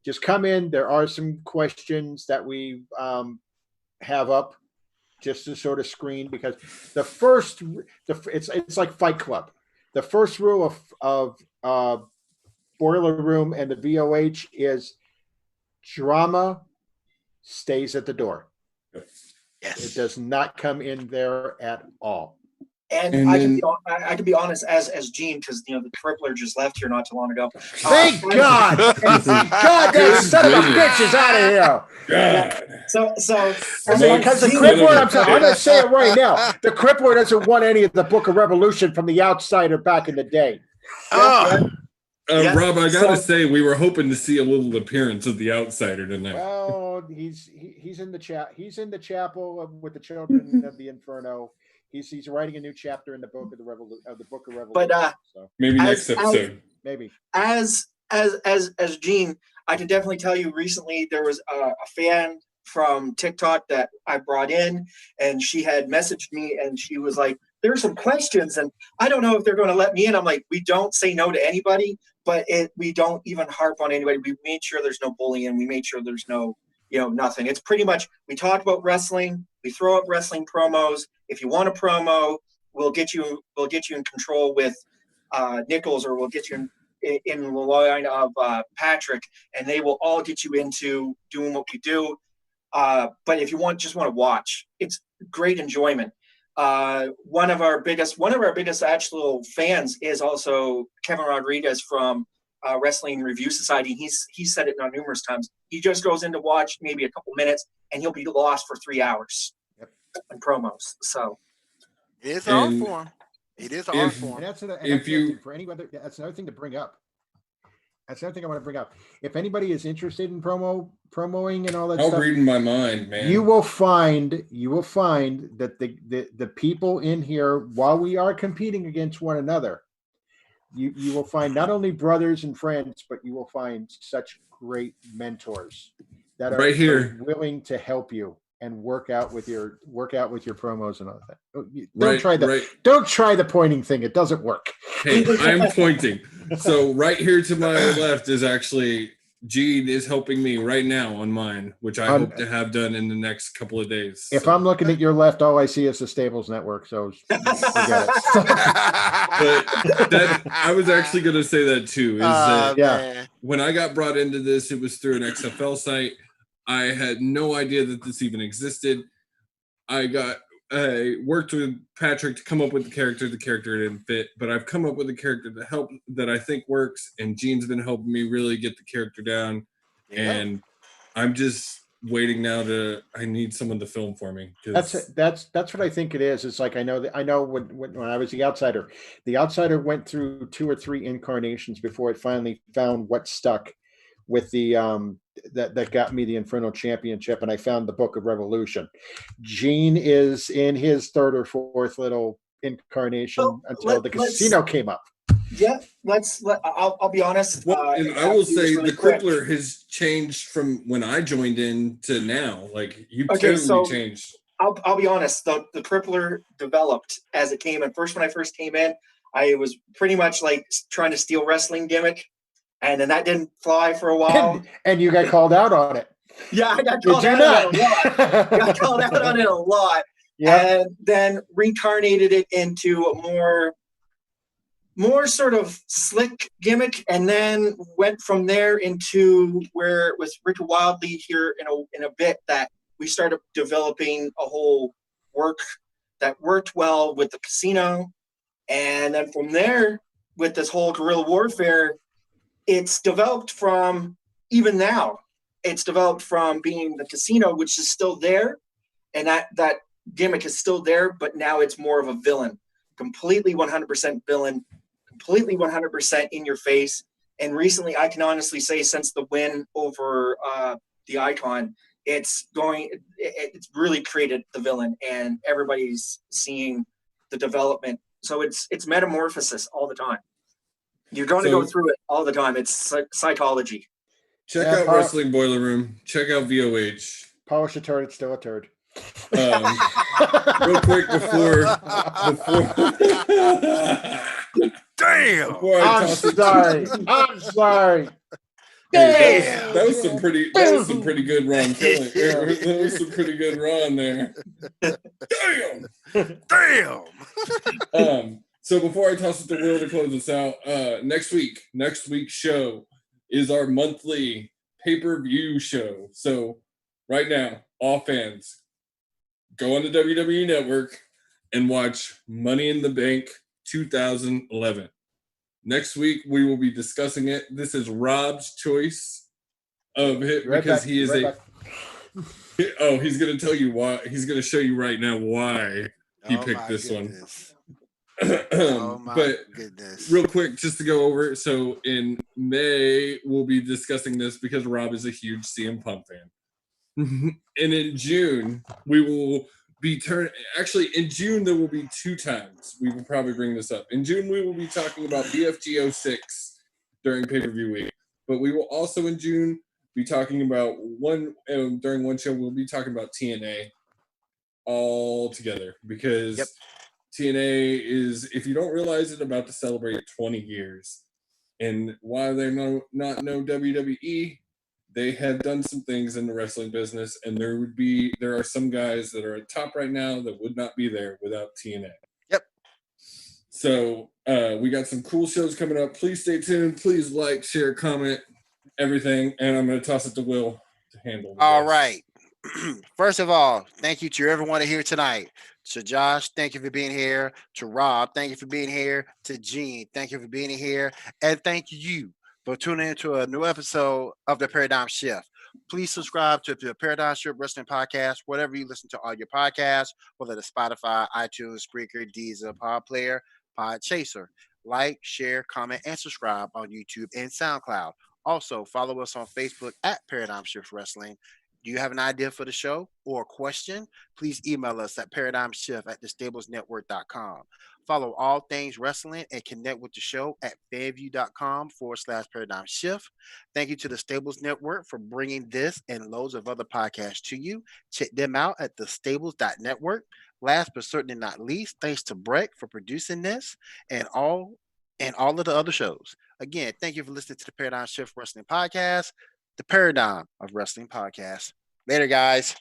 Just come in. There are some questions that we have up just to sort of screen, because it's like Fight Club. The first rule of Boiler Room and the VOH is drama stays at the door. Yes. It does not come in there at all. And I can be honest as Gene, because the crippler just left here not too long ago. Thank God! God, that son of a bitch is out of here. God. So because the crippler, I'm going to say it right now. The crippler doesn't want any of the Book of Revolution from the Outsider back in the day. Rob, I gotta say, we were hoping to see a little appearance of the Outsider tonight. Well, he's in the chat. He's in the chapel with the children of the Inferno. He's writing a new chapter in the Book of Revolution. But so. Maybe next episode. Maybe as Gene, I can definitely tell you. Recently, there was a fan from TikTok that I brought in, and she had messaged me, and she was like, "There's some questions, and I don't know if they're going to let me in." I'm like, "We don't say no to anybody, but we don't even harp on anybody. We made sure there's no bullying. We made sure there's no." Nothing. It's pretty much, we talk about wrestling. We throw up wrestling promos. If you want a promo, we'll get you in control with Nichols, or we'll get you in the line of Patrick, and they will all get you into doing what we do. But if you just want to watch, it's great enjoyment. One of our biggest actual fans is also Kevin Rodriguez from Wrestling Review Society. He's said it now numerous times. He just goes in to watch maybe a couple minutes, and he'll be lost for 3 hours in promos. So it is art form. It is art form. That's another thing to bring up. That's another thing I want to bring up. If anybody is interested in promoing and all that stuff, I'll read in my mind, man. You will find that the people in here, while we are competing against one another, you will find not only brothers and friends, but you will find such great mentors that are right here, willing to help you and work out with your promos and all that. Don't try the pointing thing. It doesn't work. Hey, I'm pointing. So right here to my left is actually Gene is helping me right now on mine, which I hope to have done in the next couple of days. If I'm looking at your left, all I see is the Stables Network. So forget it. But I was actually going to say that too. When I got brought into this, it was through an XFL site. I had no idea that this even existed. I worked with Patrick to come up with the character. The character didn't fit, but I've come up with a character that I think works, and Gene's been helping me really get the character down. And I'm just waiting now I need someone to film for me. That's what I think it is. It's like I know when I was the outsider went through 2 or 3 incarnations before it finally found what stuck with the that got me the Inferno Championship, and I found the Book of Revolution. Gene is in his 3rd or 4th little incarnation until the casino came up. Yeah, I'll be honest. Well, and I will say really the quick. Crippler has changed from when I joined in to now. Like you've Okay, totally so changed. I'll be honest. The Crippler developed as it came in. When I first came in, I was pretty much like trying to steal wrestling gimmick, and then that didn't fly for a while. And you got called out on it. Yeah, I got called out on it a lot. Got called out on it a lot. Yeah. And then reincarnated it into a more sort of slick gimmick, and then went from there into where it was Rick Wildly here in a bit that we started developing a whole work that worked well with the casino. And then from there, with this whole guerrilla warfare, it's developed from, even now, it's developed from being the casino, which is still there, and that gimmick is still there, but now it's more of a villain, completely 100% villain, completely 100% in your face. And recently, I can honestly say, since the win over the Icon, it's really created the villain, and everybody's seeing the development. So it's metamorphosis all the time. You're going to go through it all the time. It's psychology. Check out Wrestling Boiler Room. Check out VOH. Polish a turd, it's still a turd. Real quick before damn. I'm sorry. Hey, that was some pretty good Ron feeling. That was some pretty good Ron there. Damn. So before I toss it to Will to close us out, next week's show is our monthly pay-per-view show. So right now, all fans, go on the WWE Network and watch Money in the Bank 2011. Next week, we will be discussing it. This is Rob's choice of it because he is Oh, he's going to tell you why. He's going to show you right now why he picked this one. But real quick, just to go over it. So in May, we'll be discussing this because Rob is a huge CM Punk fan. And in June, we will be actually in June there will be 2 times we will probably bring this up. In June we will be talking about BFG 06 during pay-per-view week, but we will also in June be talking about during one show we'll be talking about TNA all together because TNA is, if you don't realize it, about to celebrate 20 years. And while they're not no WWE, they have done some things in the wrestling business, and there are some guys that are at top right now that would not be there without TNA. Yep. So we got some cool shows coming up. Please stay tuned. Please like, share, comment, everything. And I'm going to toss it to Will to handle. All right. First of all, thank you to everyone here tonight. To Josh, thank you for being here. To Rob, thank you for being here. To Gene, thank you for being here. And thank you for tuning into a new episode of the Paradigm Shift. Please subscribe to the Paradigm Shift Wrestling Podcast, whatever you listen to all your podcasts, whether it's Spotify, iTunes, Spreaker, Deezer, Pod Player, Pod Chaser. Like, share, comment, and subscribe on YouTube and SoundCloud. Also, follow us on Facebook at Paradigm Shift Wrestling. Do you have an idea for the show or a question? Please email us at paradigmshift@thestablesnetwork.com. Follow all things wrestling and connect with the show at fanview.com/paradigm shift. Thank you to the Stables Network for bringing this and loads of other podcasts to you. Check them out at thestables.network. Last but certainly not least, thanks to Breck for producing this and all of the other shows. Again, thank you for listening to the Paradigm Shift Wrestling Podcast, the Paradigm of Wrestling Podcast. Later, guys.